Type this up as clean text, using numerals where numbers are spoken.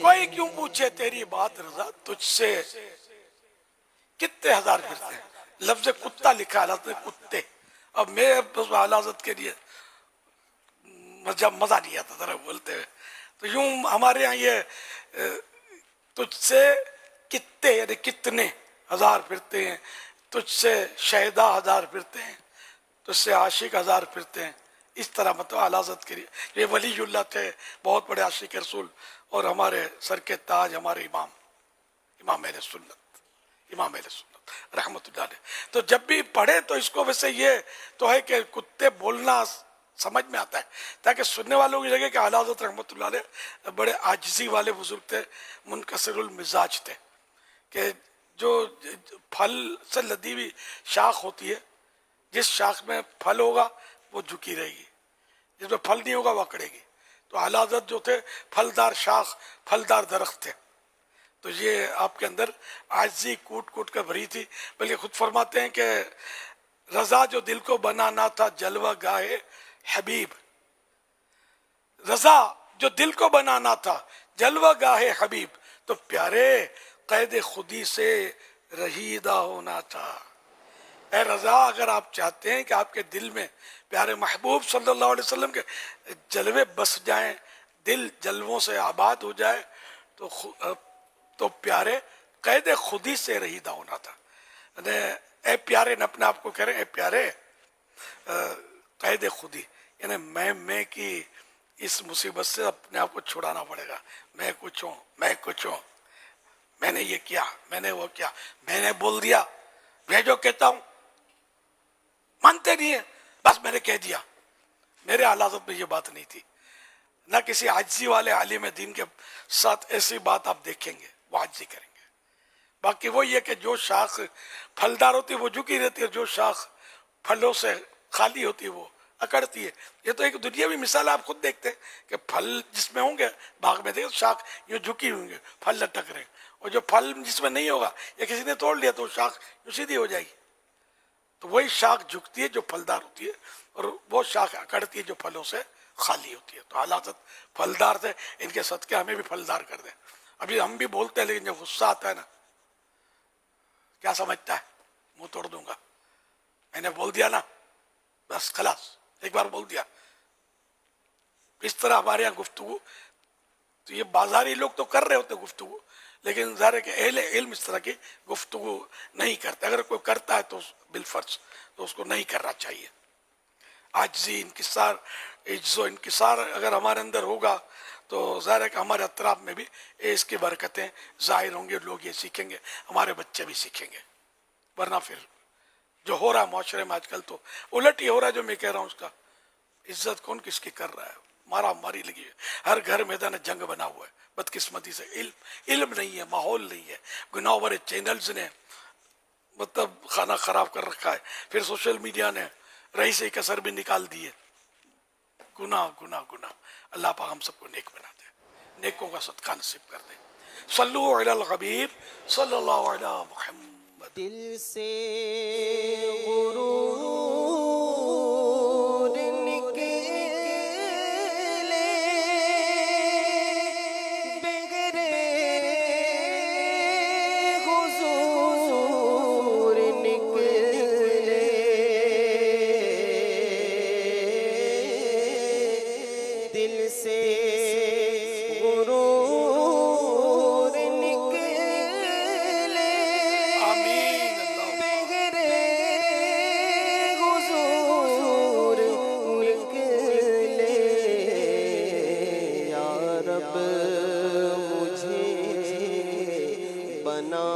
کوئی کیوں پوچھے تیری بات رضا تجھ سے کتنے ہزار پھرتے ہیں. لفظ کتا لکھا ہے حضرت کتے. اب میں اعلیٰ حضرت کے لیے جب مزہ نہیں آتا ذرا بولتے ہوئے تو یوں ہمارے ہاں یہ تجھ سے کتے یعنی کتنے ہزار پھرتے ہیں, تجھ سے شہدا ہزار پھرتے ہیں, تجھ سے عاشق ہزار پھرتے ہیں. اس طرح مطلب اعلیٰ حضرت کے لیے یہ ولی اللہ تھے, بہت بڑے عاشق رسول اور ہمارے سر کے تاج, ہمارے امام اہل سنت رحمت اللہ علیہ. تو جب بھی پڑھے تو اس کو ویسے یہ تو ہے کہ کتے بولنا سمجھ میں آتا ہے تاکہ سننے والوں کی لگے کہ اعلیٰ حضرت رحمت اللہ علیہ بڑے عاجزی والے بزرگ تھے, منکسر المزاج تھے, کہ جو پھل سے لدی ہوئی شاخ ہوتی ہے, جس شاخ میں پھل ہوگا وہ جھکی رہے گی, جس میں پھل نہیں ہوگا وہ اکڑے گی. تو اعلیٰ حضرت جو تھے پھلدار شاخ, پھلدار درخت تھے. تو یہ آپ کے اندر عاجزی کوٹ کوٹ کر بھری تھی. بلکہ خود فرماتے ہیں کہ رضا جو دل کو بنانا تھا جلوہ گاہ حبیب, رضا جو دل کو بنانا تھا جلوہ گاہ حبیب, تو پیارے قید خودی سے رہیدہ ہونا تھا. اے رضا اگر آپ چاہتے ہیں کہ آپ کے دل میں پیارے محبوب صلی اللہ علیہ وسلم کے جلوے بس جائیں, دل جلووں سے آباد ہو جائے, تو پیارے قید خودی سے رہیدہ ہونا تھا. اے پیارے نے اپنے آپ کو کہہ رہے ہیں اے پیارے قید خودی, یعنی میں کی اس مصیبت سے اپنے آپ کو چھڑانا پڑے گا. میں کچھ ہوں, میں نے یہ کیا, میں نے وہ کیا, میں نے بول دیا, میں جو کہتا ہوں مانتے نہیں ہیں, بس میں نے کہہ دیا. میرے اعلیٰ حضرت میں یہ بات نہیں تھی. نہ کسی عاجزی والے عالم دین کے ساتھ ایسی بات آپ دیکھیں گے, وہ عاجزی کریں گے. باقی وہ یہ کہ جو شاخ پھلدار ہوتی ہے وہ جھکی رہتی ہے, جو شاخ پھلوں سے خالی ہوتی ہے وہ اکڑتی ہے. یہ تو ایک دنیاوی مثال آپ خود دیکھتے ہیں کہ پھل جس میں ہوں گے باغ میں دیکھیں شاخ یہ جھکی ہوئی گے, پھل لٹک رہے ہیں, اور جو پھل جس میں نہیں ہوگا یا کسی نے توڑ لیا تو شاخ جو سیدھی ہو جائے گی. تو وہی شاخ جھکتی ہے جو پھلدار ہوتی ہے, اور وہ شاخ اکڑتی ہے جو پھلوں سے خالی ہوتی ہے. تو اعلیٰ حضرت پھلدار تھے, ان کے صدقے ہمیں بھی پھلدار کر دیں. ابھی ہم بھی بولتے ہیں لیکن جب غصہ آتا ہے نا, کیا سمجھتا ہے منہ توڑ دوں گا, میں نے بول دیا نا بس خلاص, ایک بار بول دیا. اس طرح ہمارے یہاں گفتگو, تو یہ بازاری لوگ تو کر رہے ہوتے گفتگو, لیکن ظاہر ہے کہ اہل علم اس طرح کی گفتگو نہیں کرتے. اگر کوئی کرتا ہے تو بالفرض تو اس کو نہیں کرنا چاہیے. عاجزی, انکسار, عجز و انکسار اگر ہمارے اندر ہوگا تو ظاہر ہے کہ ہمارے اطراف میں بھی اس کی برکتیں ظاہر ہوں گے, لوگ یہ سیکھیں گے, ہمارے بچے بھی سیکھیں گے. ورنہ پھر جو ہو رہا ہے معاشرے میں آج کل تو الٹ ہی ہو رہا ہے. جو میں کہہ رہا ہوں اس کا عزت کون کس کی کر رہا ہے, مارا ماری لگی ہے, ہر گھر میدان جنگ بنا ہوا ہے بدقسمتی سے. علم نہیں ہے, ماحول نہیں ہے, گناہ والے چینلز نے مطلب کھانا خراب کر رکھا ہے, پھر سوشل میڈیا نے رئیس کسر بھی نکال دیے. گناہ گناہ گناہ. اللہ پاک ہم سب کو نیک بنا دے, نیکوں کا صدقہ نصیب کر دے. صلو علی الحبیب صلی اللہ علی محمد. دل سے غرور نکلے بغیر حضور نکلے, دل سے غرور نکلے آمین. اللہ بغیر حضور نکلے. یا رب مجھے بنا